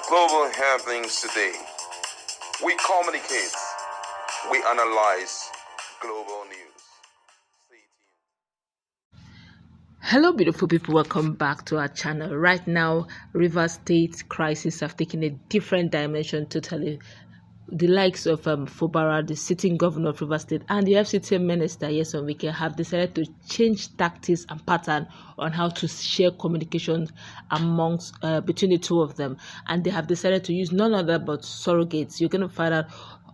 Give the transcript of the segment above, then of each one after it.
Global happenings today. We communicate. We analyze global news. Stay tuned. Hello beautiful people, welcome back to our channel. Right now, Rivers State crisis have taken a different dimension totally. The likes of Fubara, the sitting governor of Rivers State, and the FCT minister, Wike, have decided to change tactics and pattern on how to share communications amongst between the two of them, and they have decided to use none other but surrogates. You're going to find out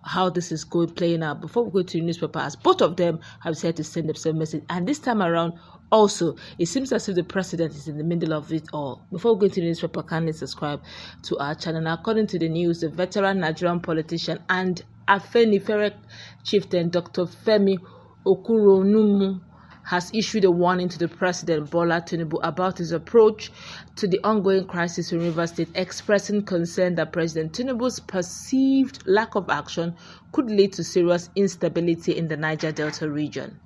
how this is playing out before we go to the newspaper, as both of them have decided to send the same message. And this time around, also, it seems as if the president is in the middle of it all. Before we go to the newspaper, kindly subscribe to our channel. Now, according to the news, the veteran Nigerian politician and Afenifere Chieftain Dr. Femi Okuronumu has issued a warning to the president Bola Tinubu about his approach to the ongoing crisis in Rivers State, expressing concern that President Tinubu's perceived lack of action could lead to serious instability in the Niger Delta region.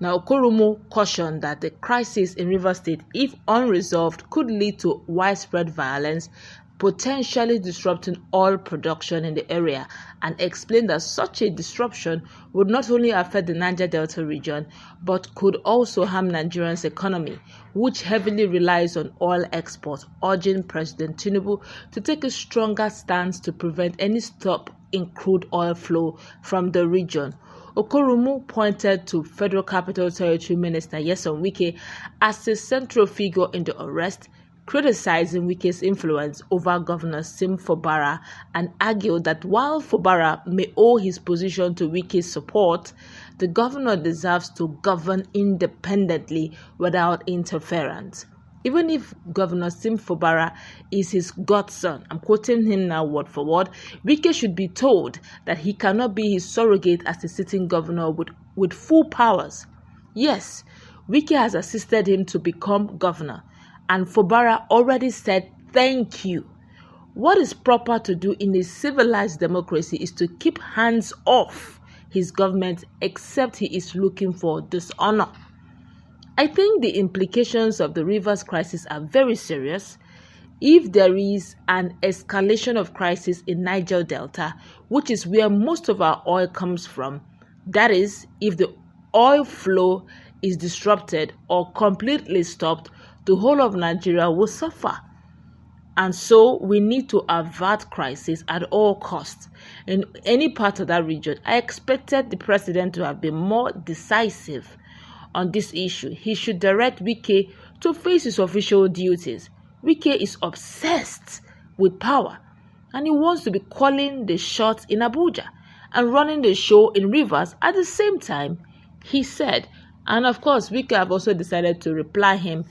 Now, Okurumu cautioned that the crisis in Rivers State, if unresolved, could lead to widespread violence, potentially disrupting oil production in the area, and explained that such a disruption would not only affect the Niger Delta region, but could also harm Nigeria's economy, which heavily relies on oil exports, urging President Tinubu to take a stronger stance to prevent any stop in crude oil flow from the region. Okurumu pointed to Federal Capital Territory Minister Wike as a central figure in the arrest, criticizing Wike's influence over Governor Fubara, and argued that while Fubara may owe his position to Wike's support, the governor deserves to govern independently without interference. Even if Governor Fubara is his godson, I'm quoting him now word for word, Wike should be told that he cannot be his surrogate as the sitting governor with full powers. Yes, Wike has assisted him to become governor, and Fubara already said thank you. What is proper to do in a civilized democracy is to keep hands off his government, except he is looking for dishonor. I think the implications of the Rivers crisis are very serious. If there is an escalation of crisis in Niger Delta, which is where most of our oil comes from, that is, if the oil flow is disrupted or completely stopped, the whole of Nigeria will suffer. And so we need to avert crisis at all costs. In any part of that region, I expected the president to have been more decisive on this issue. He should direct Wike to face his official duties. Wike is obsessed with power, and he wants to be calling the shots in Abuja and running the show in Rivers at the same time, he said. And of course, Wike have also decided to reply him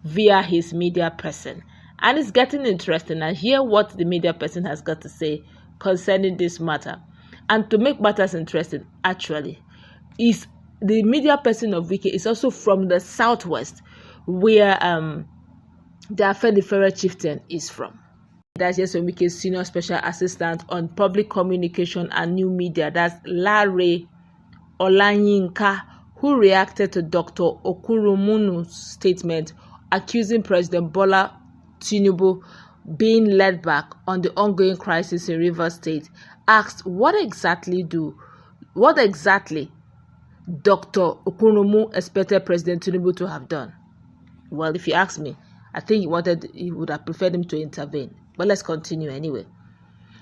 via his media person. And it's getting interesting. I hear what the media person has got to say concerning this matter. And to make matters interesting, actually, is the media person of Wike is also from the southwest, where the Afenifere Chieftain is from. That's Wike's senior special assistant on public communication and new media. That's Larry Olanyinka, who reacted to Dr. Okurumunu's statement accusing President Bola Tinubu being led back on the ongoing crisis in Rivers State. Asked what exactly Dr. Okurumu expected President Tinubu to have done. Well, if you ask me, I think he would have preferred him to intervene. But let's continue anyway.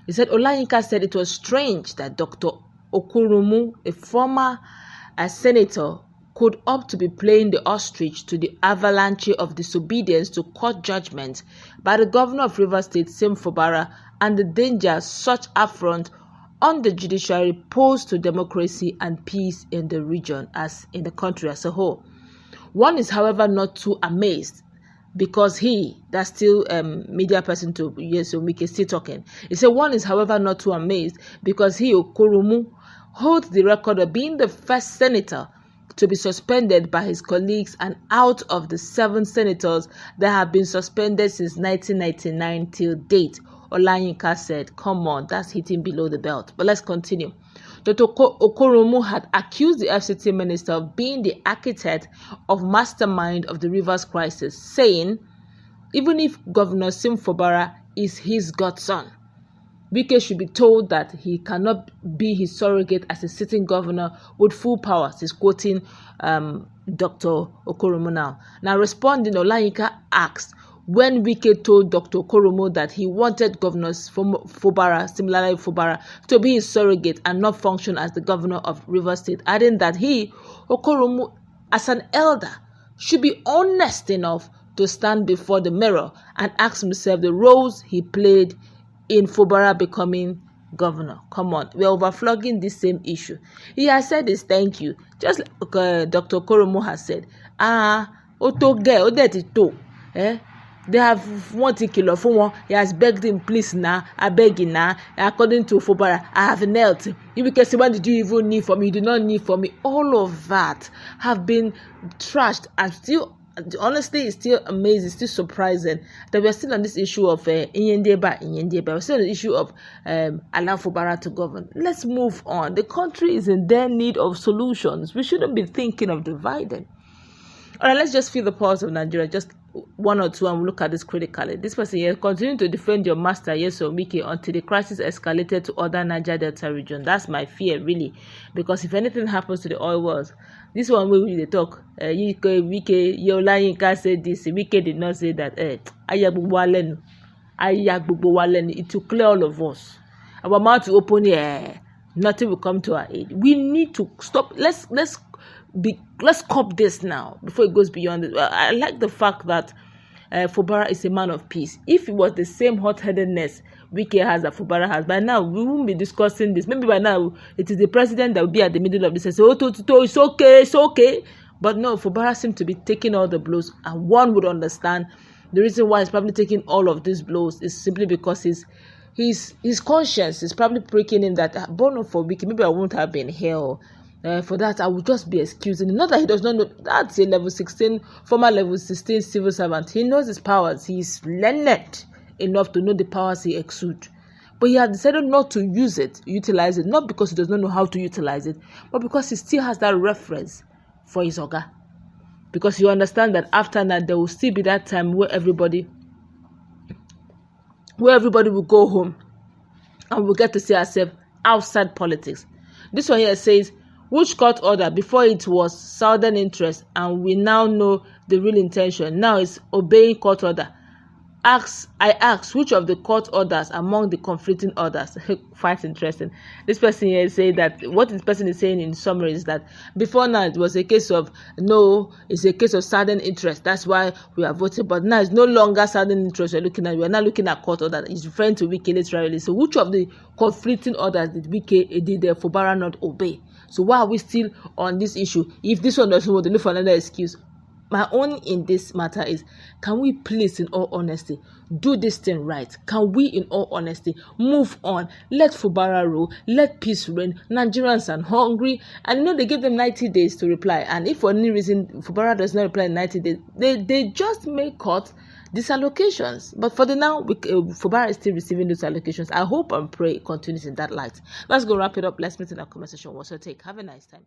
He said Olanyinka said it was strange that Dr. Okurumu, a former senator, could opt to be playing the ostrich to the avalanche of disobedience to court judgment by the governor of Rivers State, Fubara, and the danger such affront on the judiciary posed to democracy and peace in the region as in the country as a whole. One is, however, not too amazed because that's still media person to Wike still talking. He said one is, however, not too amazed because Okurumu, holds the record of being the first senator to be suspended by his colleagues and out of the 7 senators that have been suspended since 1999 till date. Olanyinka said, come on, that's hitting below the belt. But let's continue. Dr. Okurumu had accused the FCT minister of being the architect of mastermind of the Rivers crisis, saying, even if Governor Fubara is his godson. Wike should be told that he cannot be his surrogate as a sitting governor with full powers. He's quoting Dr. Okoromo now. Now responding, Olayinka asked when Wike told Dr. Okoromo that he wanted governors from Fubara, similarly Fubara, to be his surrogate and not function as the governor of Rivers State, adding that he, Okoromo, as an elder, should be honest enough to stand before the mirror and ask himself the roles he played in Fubara becoming governor. Come on, we're overflogging this same issue. He has said his thank you, just like Dr. Koromo has said. They have one kilo for one. He has begged him, please now, I beg you now. According to Fubara, I have knelt. You because when did you even need for me? You did not need for me. All of that have been trashed, and still, honestly, it's still amazing, it's still surprising that we're still on this issue of Inyendeba. We're still on the issue of allow Fubara to govern. Let's move on. The country is in their need of solutions. We shouldn't be thinking of dividing. All right, let's just feel the pulse of Nigeria, just one or two, and we'll look at this critically. This person here, continue to defend your master, yes or Wike, until the crisis escalated to other Niger Delta region. That's my fear, really, because if anything happens to the oil wells, this one way they talk, Wike, Olayinka said this, Wike did not say that. It will clear all of us. Our mouth to open here, nothing will come to our aid. We need to stop. Let's cop this now before it goes beyond it. I like the fact that Fubara is a man of peace. If it was the same hot-headedness Wike has that Fubara has, by now we won't be discussing this. Maybe by now it is the president that will be at the middle of this and say, it's okay. But no, Fubara seems to be taking all the blows, and one would understand the reason why he's probably taking all of these blows is simply because his conscience is probably breaking him that born for Wike, maybe I won't have been here. For that, I will just be excusing. Not that he does not know. That's a level 16, former level 16 civil servant. He knows his powers. He's learned enough to know the powers he exudes. But he has decided not to utilize it, not because he does not know how to utilize it, but because he still has that reference for his oga. Because you understand that after that, there will still be that time where everybody will go home and we'll get to see ourselves outside politics. This one here says, which court order? Before it was southern interest, and we now know the real intention. Now it's obeying court order. I ask, which of the court orders among the conflicting orders? Quite interesting. This person here say that what this person is saying in summary is that before now it was a case of it's a case of southern interest. That's why we are voting. But now it's no longer southern interest we're looking at. We are now looking at court order. It's referring to Wike literally. So which of the conflicting orders did Fubara not obey? So why are we still on this issue? If this one doesn't want to look for another excuse, my own in this matter is, can we please, in all honesty, do this thing right? Can we, in all honesty, move on? Let Fubara rule, let peace reign. Nigerians are hungry, and they give them 90 days to reply. And if for any reason Fubara does not reply in 90 days, they just may cut these allocations. But for the now, Fubara is still receiving those allocations. I hope and pray it continues in that light. Let's go wrap it up. Let's meet in our conversation. What's your take? Have a nice time.